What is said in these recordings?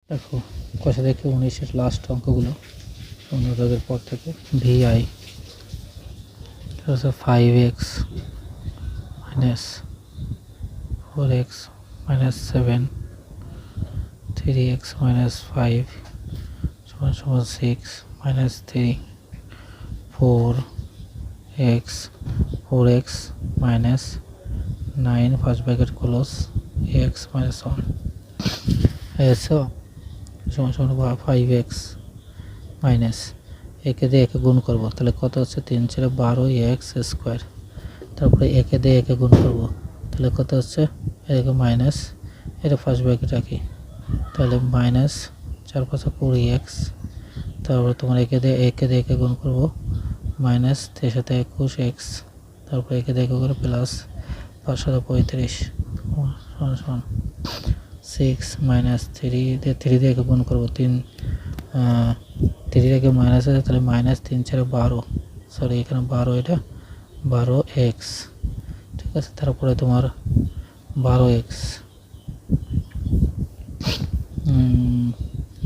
দেখো কষা থেকে 19-এর লাস্ট অঙ্কগুলো 15 পর থেকে VI 5x minus 4x minus 7 3x minus 5 = 6 minus 3 4x minus 9 first bracket close x minus 1 = 5x minus একে দিয়ে একে গুণ করব, তাহলে কত হচ্ছে 3 × 12 x স্কোয়ার। তারপরে একে দিয়ে একে গুণ করব, তাহলে কত হচ্ছে এরকম মাইনাস, এটা ফার্স্ট ব্র্যাকেট রাখি, তাহলে মাইনাস 4 × 5 = 20x। তারপরে তোমার একে দিয়ে একে গুণ করব, মাইনাস 3 × 7 = 21x। তারপরে একে দিয়ে একে করে প্লাস 5 × 7 = 35 সমান 6 মাইনাস 3 দিয়ে একে গুণ করব, 3 থেকে মাইনাস আছে, তাহলে মাইনাস 3 × 12, সরি এখানে 12, এটা 12x, ঠিক আছে। তারপরে তোমার 12x,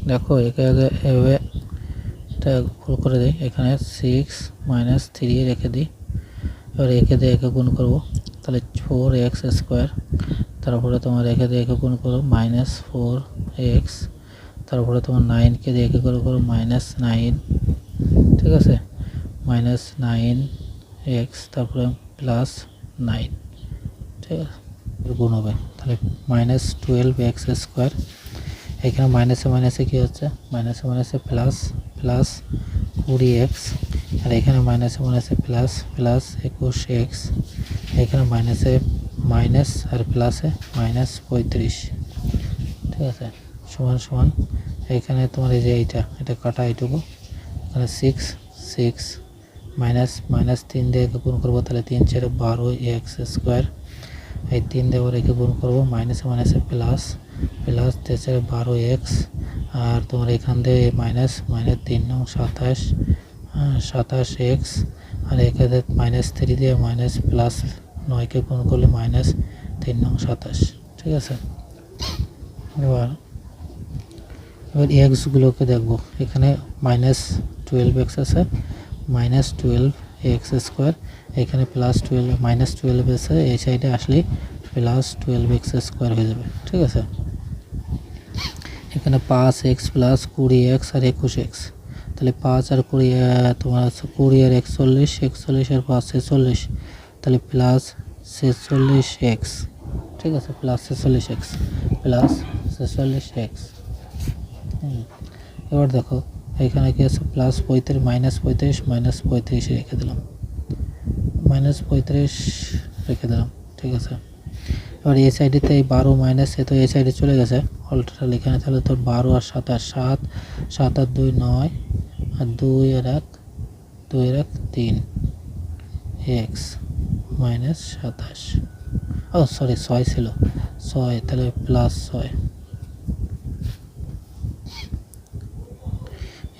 দেখো একে আগে এভাবে এটা ফুল করে দিই, এখানে 6 মাইনাস 3 রেখে দিই, এবার একে দিয়ে একে গুণ করব, তাহলে 4x স্কোয়ার। তারপরে তোমার একে দিয়ে একে গুণ করো মাইনাস 4x। তারপরে তোমার 9কে দিয়ে একে করে করো মাইনাস 9, ঠিক আছে, মাইনাস 9x, তারপরে প্লাস 9, ঠিক আছে, গুণ হবে, তাহলে মাইনাস 12x স্কোয়ার। এখানে মাইনাসে মাইনাসে কী হচ্ছে, মাইনাসে মাইনাসে প্লাস, প্লাস 20x, আর এখানে মাইনাসে মাইনাসে প্লাস, প্লাস 21x, এখানে মাইনাসে মাইনাস আর প্লাসে মাইনাস 35, ঠিক আছে, সমান সমান এখানে তোমার এই যে এটা কাটা এইটুকু, এখানে 6 মাইনাস মাইনাস 3 দিয়ে একে গুণ করবো, তাহলে 3 × 12x স্কোয়ার। এই 3 দিয়ে আবার একে গুণ করবো, মাইনাসে মাইনাসে প্লাস, প্লাস 3 × 12x, আর তোমার এখান দিয়ে মাইনাস মাইনাস 3 × 9 = 27x, আর এখানে মাইনাস 3 দিয়ে মাইনাস প্লাস 9কে গুণ করলে মাইনাস 3 × 9 = 27, ঠিক আছে। এবার এক্সগুলোকে দেখবো, এখানে মাইনাস 12x আছে, মাইনাস 12x স্কোয়ার, এখানে প্লাস 12 মাইনাস 12 আছে, এই সাইডে আসলে প্লাস 12x স্কোয়ার হয়ে যাবে, ঠিক আছে। এখানে 5x প্লাস 20x আর 21x, তাহলে 5 আর 20 তোমার আছে 20 আর 41, 41 আর 5 46, তাহলে প্লাস 46x, ঠিক আছে, প্লাস 46x, প্লাস 46x। এবার দেখো এখানে কি আছে, প্লাস 35 মাইনাস 35 মাইনাস 35 রেখে দিলাম, মাইনাস 35 রেখে দিলাম, ঠিক আছে। এবার এই সাইডেতে এই 12 মাইনাস এ তো এই সাইডে চলে গেছে অল্টারটা এখানে, তাহলে তোর 12 আর 27, 7 আর 2 9, আর 2 আর 1 3 x মাইনাস 27, ও সরি 6 ছিল 6, তাহলে প্লাস 6,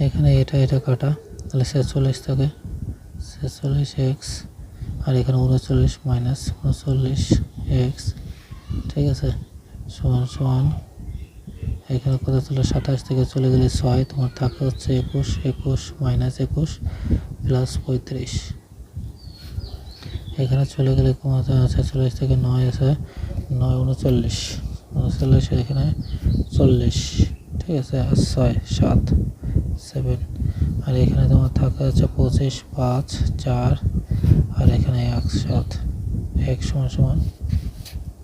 এখানে এটা কাটা, তাহলে 46 থাকে, 46x, আর এখানে 39 মাইনাস 39x, ঠিক আছে, সমান সমান এখানে কত ছিল 27 থেকে চলে গেলে 6, তোমার থাকে হচ্ছে 21 মাইনাস 21 প্লাস 35, এখানে চলে গেলে কমাতে আছে 46 থেকে 9 আছে, 9 39, এখানে 40, ঠিক আছে, আর 6 7 7, আর এখানে তোমার থাকে হচ্ছে 25 5 4, আর এখানে 1 7, x সমান সমান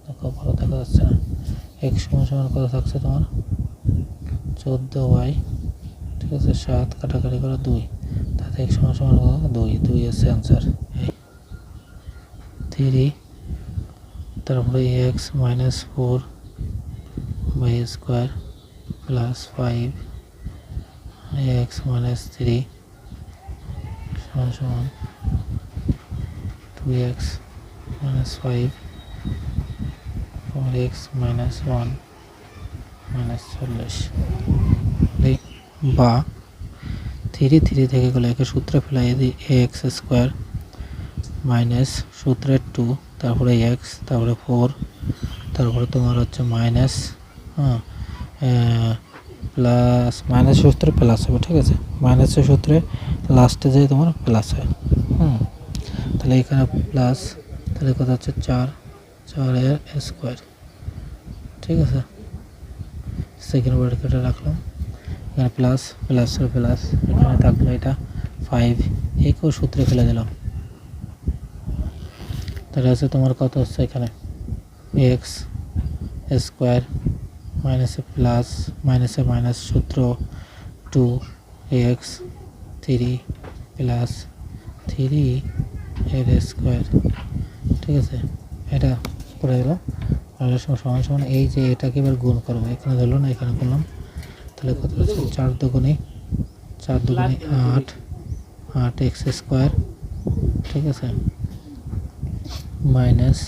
দেখো ভালো দেখা যাচ্ছে না, x সমান সমান কত থাকছে তোমার 14y, ঠিক আছে, 7 কাটাকাটি করে 2, তাতে x সমান সমান 2 এর অ্যান্সার 3। তারপরে x minus 4 by square plus 5 x minus 3 সমান সমান 2x minus 5 x minus 1 minus 40, বা 3 থেকে গেলে একে সূত্রে ফেলাই দিই x স্কোয়ার মাইনাস সূত্রের 2, তারপরে x, তারপরে 4, তারপরে তোমার হচ্ছে মাইনাস প্লাস মাইনাস সূত্রে প্লাস হবে, ঠিক আছে, মাইনাসের সূত্রে লাস্টে যে তোমার প্লাস হয়। তাহলে এখানে প্লাস, তাহলে কত হচ্ছে 4 এর স্কোয়ার, ঠিক আছে, সেকেন্ড ব্র্যাকেটে রাখলাম, এখানে প্লাস প্লাসের প্লাস, এখানে থাকলো এটা 5, একেও সূত্রে ফেলে দিলাম। তাহলে হচ্ছে তোমার কত হচ্ছে এখানে এক্স স্কোয়ার মাইনাসে প্লাস মাইনাসে মাইনাস সূত্র 2x 3 প্লাস 3 এর স্কোয়ার, ঠিক আছে, এটা করে দিল। সমান সমান এই যে এটাকে এবার গুণ করবো, এখানে ধরলো না, এখানে করলাম, তাহলে কত হচ্ছে 4 দুগুণে 8 এক্স স্কোয়ার, ঠিক আছে, minus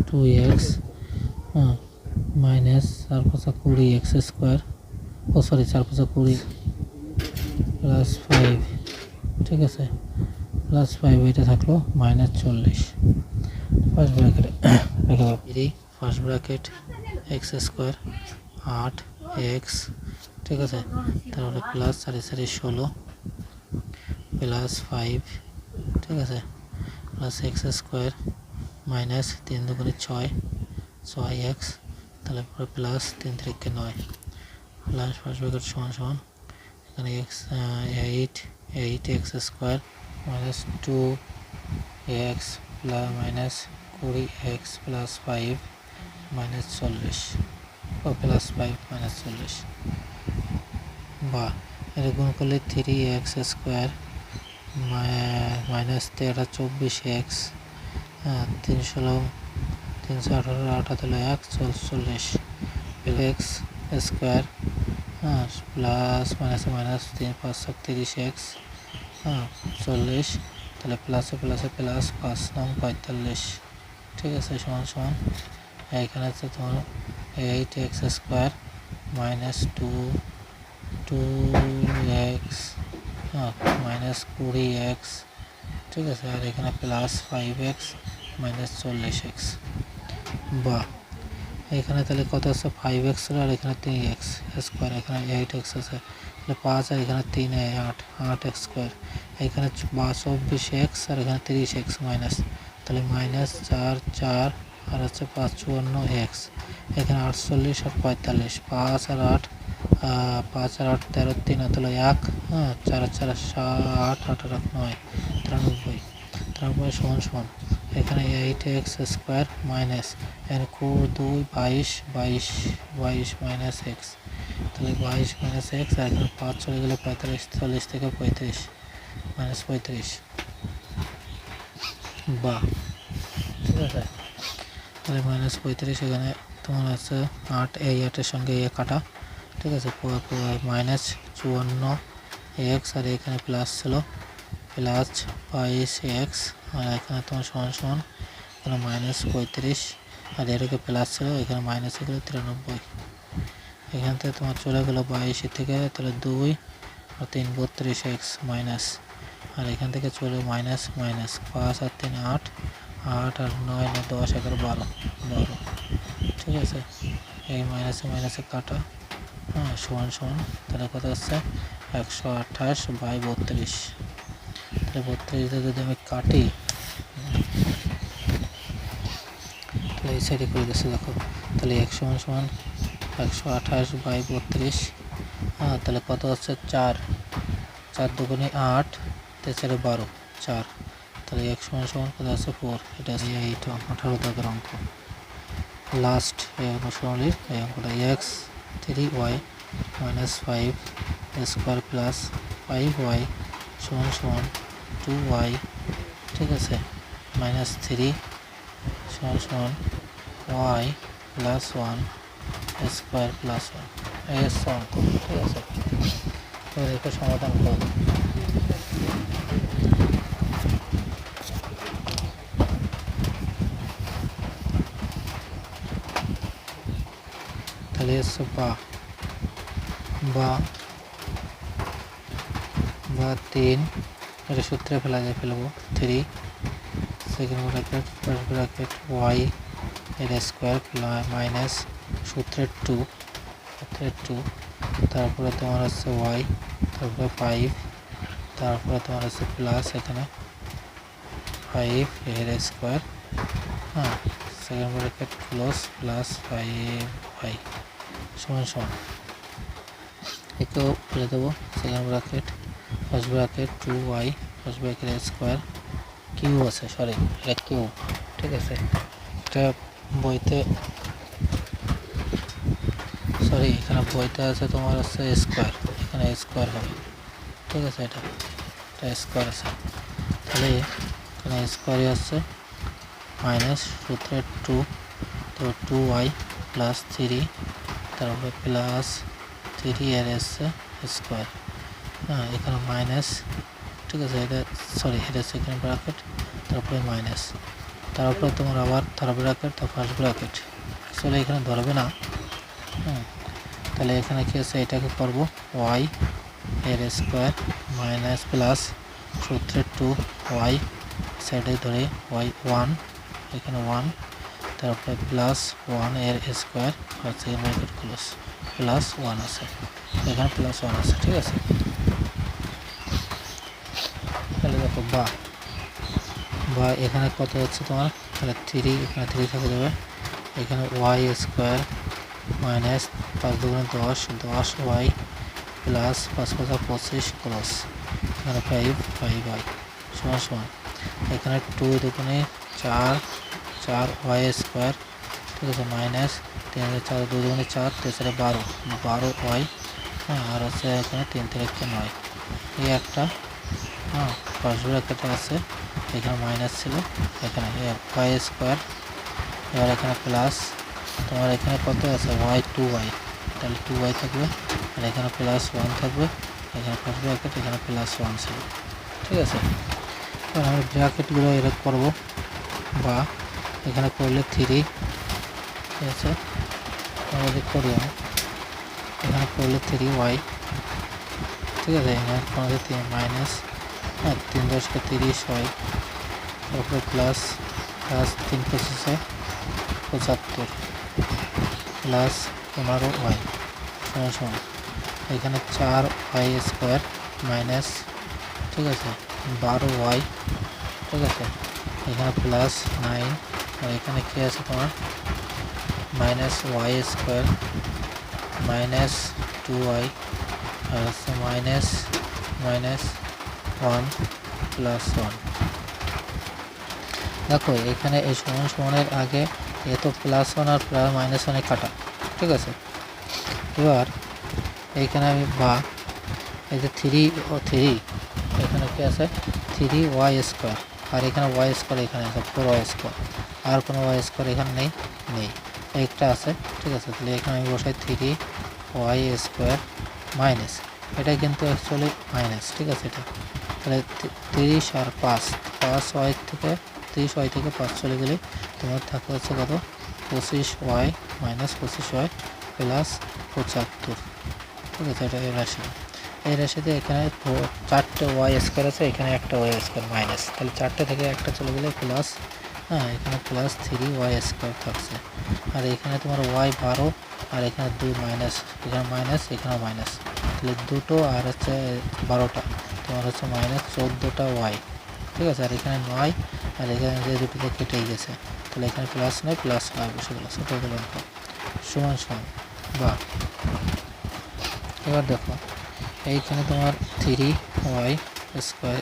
2x minus 4×20 x square, ও সরি 4×20 প্লাস 5, ঠিক আছে, প্লাস 5, এটা থাকলো -40, ফার্স্ট ব্র্যাকেটে রেখে দাও, first bracket x square 8x, ঠিক আছে, তারপরে প্লাস 4 16 প্লাস 5, ঠিক আছে, প্লাস এক্স স্কোয়ার মাইনাস 3 দুগুণে 6x, তাহলে পরে প্লাস 3 3 9, প্লাস ফার্স্ট ব্র্যাকেট সমান সমান এখানে8x square minus 2x plus minus 20x plus 5 minus 40, ও প্লাস 5 মাইনাস 40, বা এটা গুণ করলে 3x স্কোয়ার মাইনাস 13 24x, 318 8 হলো 140 এক্স স্কোয়ার প্লাস মাইনাসে মাইনাস 3 5 30x 40, তাহলে প্লাসে প্লাসে প্লাস 5 9 45, ঠিক আছে, সমান সমান এখানে হচ্ছে তোমার 8x square minus 2x minus 20x, ঠিক আছে, আর এখানে প্লাস 5x মাইনাস 40x, বা এখানে তাহলে কত আছে 5x আর এখানে 3x স্কোয়ার, এখানে 8x আছে, তাহলে 5 আর এখানে 3 8x স্কোয়ার, এখানে 24x আর এখানে 30x মাইনাস, তাহলে মাইনাস 4 আর হচ্ছে 5 54x, এখানে 48 আর 45, 5 আর 8 13 3 তাহলে 1, 4 4 8 8 8 9 93, তারপরে সমান সমান এখানে 8x স্কোয়ার মাইনাস এখানে 2 22 মাইনাস x, তাহলে 22 মাইনাস x, আর এখানে 5 চলে গেলে 45, 40 থেকে 35 মাইনাস 35, বা ঠিক আছে, তাহলে মাইনাস 35, এখানে তোমার আছে 8, এই 8-এর সঙ্গে এ কাটা, ঠিক আছে, মাইনাস 54x, আর এখানে প্লাস ছিল প্লাস 22x, আর এখানে তোমার সমান সমান এখানে মাইনাস 35, আর এটাকে প্লাস ছিল, এখানে মাইনাস গেলে 93, এখান থেকে তোমার চলে গেলো 22 থেকে, তাহলে 2 আর 3 32x মাইনাস, আর এখান থেকে চলে মাইনাস মাইনাস 5 আর 3 8 8 আর 9 10 11 12, ঠিক আছে, এই মাইনাসে মাইনাসে কাটা, সমান সমান, তাহলে কত হচ্ছে 128/32, তাহলে 32 যদি আমি কাটি, তাহলে এই সাইডে করে দিচ্ছে, দেখো, তাহলে 1 সমান সমান 128/32, তাহলে কত হচ্ছে 4 দুগুণে 8 4 12 4, তাহলে 1 সমান সমান কত আছে 4, এটা আছে 18 দাগের অঙ্ক। লাস্ট এই অনুশীলনীর এই অঙ্কটা x 3y minus 5 square plus 5y সমান সমান 2y, ঠিক আছে, মাইনাস 3 সমান সমান y প্লাস 1 স্কোয়ার প্লাস 1, এই হচ্ছে অঙ্ক, ঠিক আছে, এবার এটা সমাধান করব। তাহলে হচ্ছে বা 3, এটা সূত্রে ফেলবো 3 second bracket first bracket y এর স্কোয়ার মাইনাস সূত্রের 2 তারপরে তোমার হচ্ছে ওয়াই, তারপরে 5, তারপরে তোমার হচ্ছে প্লাস এখানে 5 এর স্কোয়ার, হ্যাঁ, second bracket close plus 5y সমান সমান, একেও ফেলে দেবো, second bracket first bracket 2y first bracket square, Q আছে, সরি এটা কিউ, ঠিক আছে, এটা বইতে, সরি এখানে বইতে আছে তোমার হচ্ছে স্কোয়ার, এখানে স্কোয়ার হবে, ঠিক আছে, এটা স্কোয়ার আছে, তাহলে এখানে স্কোয়ারই আসছে মাইনাস সূত্রের 2, তো 2y প্লাস 3, তারপরে প্লাস 3 এর এসছে স্কোয়ার, হ্যাঁ, এখানে মাইনাস, ঠিক আছে, এটা সরি এটা সেকেন্ড ব্র্যাকেট, তারপরে মাইনাস, তারপরে তোমার আবার থার্ড ব্র্যাকেট, তার ফার্স্ট ব্র্যাকেট, আসলে এখানে ধরবে না, তাহলে এখানে কি আছে, এটাকে করবো ওয়াই এর স্কোয়ার মাইনাস প্লাস সূত্রের 2y সাইডে ধরে ওয়াই 1, এখানে 1, তারপরে প্লাস 1 এর স্কোয়ার আর সেকেন্ড ব্র্যাকেট ক্লোজ প্লাস 1 আছে, এখানে প্লাস 1 আছে, ঠিক আছে, তাহলে দেখো বা এখানে কত হচ্ছে তোমার, তাহলে 3, এখানে 3 থেকে যাবে, এখানে ওয়াই স্কোয়ার মাইনাস 5 দুগুণে 10, 10y প্লাস 5 5 25 ক্লোজ, এখানে 5y সমান সমান, এখানে 2 দুগুণে 4, 4y স্কোয়ার, ঠিক আছে, মাইনাস 3 4 2 দুগুণে 4, 3 12y, হ্যাঁ, আর আছে এখানে 3 থেকে 9, এই একটা, হ্যাঁ, ফার্স্ট ব্র্যাকেটে আছে, এখানে মাইনাস ছিল, এখানে y স্কোয়ার, এবার এখানে প্লাস, তোমার এখানে কত আছে ওয়াই 2y, তাহলে 2y থাকবে, আর এখানে প্লাস 1 থাকবে, এখানে ফার্স্ট ব্র্যাকেট, এখানে প্লাস 1 ছিল, ঠিক আছে, এবার আমি ব্র্যাকেটগুলো এরকম করবো, বা এখানে করলে 3, ঠিক আছে, আমাদের করি আমি, এখানে করলে 3y, ঠিক আছে, এখানে করলে 3 মাইনাস, হ্যাঁ, 3 10 30 হয়, তারপরে প্লাস 3 25 75 প্লাস 15y সমান সমান, এখানে 4y স্কোয়ার মাইনাস, ঠিক আছে, 12y, ঠিক আছে, এখানে প্লাস 9, আর এখানে কি আছে তোমার minus y square minus 2y, আর হচ্ছে মাইনাস 1 প্লাস 1, দেখো এখানে এই সমান সমানের আগে এ তো প্লাস 1 আর প্লাস মাইনাস 1 কাটা, ঠিক আছে, এবার এইখানে আমি বা এই যে 3 এখানে কি আছে 3y স্কোয়ার, আর এখানে y স্কোয়ার, এখানে আছে 4y স্কোয়ার, আর কোনো y স্কোয়ার এখানে নেই, একটা আছে, ঠিক আছে, তাহলে এখানে আমি বসাই 3y স্কোয়ার মাইনাস, এটা কিন্তু অ্যাকচুয়ালি মাইনাস, ঠিক আছে, এটা তাহলে 30 আর 5y থেকে 30y থেকে 5 চলে গেলে তোমার থাকতে হচ্ছে কত 25y মাইনাস 25y প্লাস 75, ঠিক আছে, এটা এই রাশিতে এখানে 4টে ওয়াই স্কোয়ার আছে, এখানে একটা ওয়াই স্কোয়ার মাইনাস, তাহলে 4টে থেকে একটা চলে গেলে প্লাস, হ্যাঁ, এখানে প্লাস 3y স্কোয়ার থাকছে, আর এখানে তোমার ওয়াই 12, আর এখানে 2 মাইনাস, এখানে মাইনাস, এখানেও মাইনাস, তাহলে 2টো আর হচ্ছে 12টা, তোমার হচ্ছে মাইনাস 14টা ওয়াই, ঠিক আছে, আর এখানে 9, আর এখানে যে দুটোতে কেটেই গেছে, তাহলে এখানে প্লাস 9 প্লাস 5 বসে গেল, টোটাল অঙ্ক সমান সমান, বা এবার দেখো এইখানে তোমার 3y স্কোয়ার,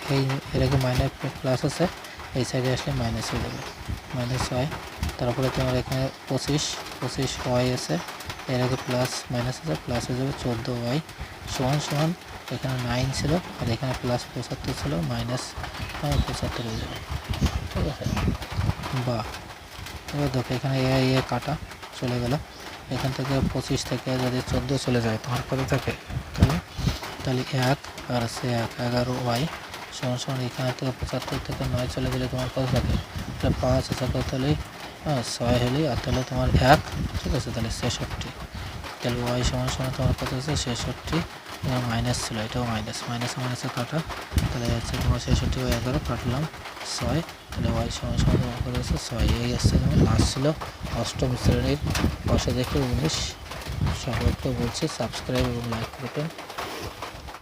এর আগে মাইনাস প্লাস আছে, এই সাইডে আসলে মাইনাস হয়ে যাবে, মাইনাস y, তারপরে তোমার এখানে 25y আছে, এর আগে প্লাস মাইনাস আছে, প্লাস হয়ে যাবে 14y সমান সমান, এখানে 9 ছিল, আর এখানে প্লাস 75 ছিল, মাইনাস 75 হয়ে যাবে, ঠিক আছে, বা এবার দেখো এখানে এ কাটা চলে গেল, এখান থেকে 25 থেকে যদি 14 চলে যায় তোমার কত থাকে, তাহলে 1 আর আছে 11y সমান সমান, এখানে থেকে 75 থেকে 9 চলে গেলে তোমার কত থাকে, তাহলে 5 আছে কত হলে 6 হলে, আর তাহলে তোমার 1, ঠিক আছে, তাহলে 66, তাহলে y সমান সমান তোমার কত আছে 66, মাইনাস ছিল, এটাও মাইনাসে কাটা, তাহলে হচ্ছে তোমার 66 ও 11 কাটলাম 6, তাহলে y সমান সমান তোমার কত আছে 6, এই আসছে তোমার লাস্ট ছিল অষ্টম শ্রেণীর 10 থেকে 19 সকলকে বলছি সাবস্ক্রাইব এবং লাইক করবেন।